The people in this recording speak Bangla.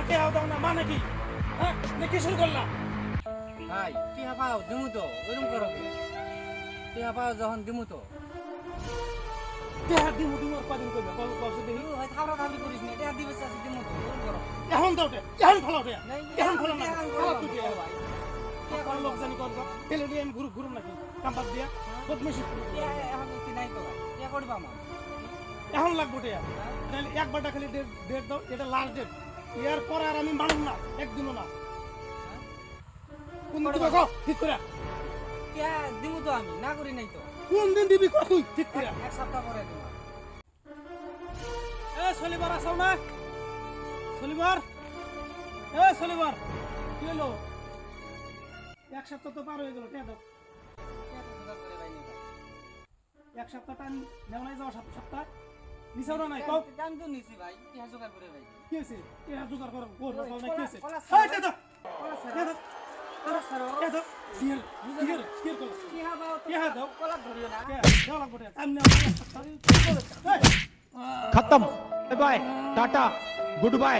টেহাও দাও না মানে কি? হ্যাঁ নে কি শুরু করলা? ভাই টিহা পাও দিমু তো ওরকম করো কি টিহা পাও যখন দিমু তো টেহা দিমু দিমু আর কদিন কইবে কষ্ট দেখি। ভাই থাবড়া থাবড়ি করিস না টিহা দিবে চাচ্ছি দিমু তো ওরকম করো এখন দাও টে এখন ফলাও টে নাই, এখন ফলাও না এখন ফলাও ফলাও তুই না, ভাই। এখন লোক জানি করবা তেলে দিয়ে আমি ঘুরুম নাকি কাম্পাস দিয়া বদমাশি টিহা এখন তুই নাই তো ভাই টিহা করিবা আমার এখন লাগবো টেয়া তাহলে একবারটা খালি ডেট দাও এটা লাস্ট ডেট এর পরে আর আমি মানুষ না একদিনও না কোন দিন দিবে ঠিক করে টিহা দিমু তো আমি না করি নাই তো কোন দিন দিবি কত তুই ঠিক করে এক সপ্তাহ পরে দিমু এ শনিবার আসাও না শনিবার এ শনিবার কি হলো এক সপ্তাহ তো পার হয়ে গেল কে দাও টিহা তো জোগাড় করে ভাই নিবা এক সপ্তাহ টাইম নেও নাই যাও সপ্তাহ নিছাও না নাই কও দাম তো নিছি ভাই টিহা জোগাড় করে ভাই কি হয়েছে এ জোগাড় করো কোর কও না কি হয়েছে কলা এই দে দাও কলা দে দাও কলা ছাড়ো দে দাও সিয়ার সিয়ার সিয়ার কল টিহা পাও তো টিহা দাও। কলা ধরিও না কে দাও লাগবো রে টাইম নেও এক সপ্তাহ खत्म bye bye ta-ta good bye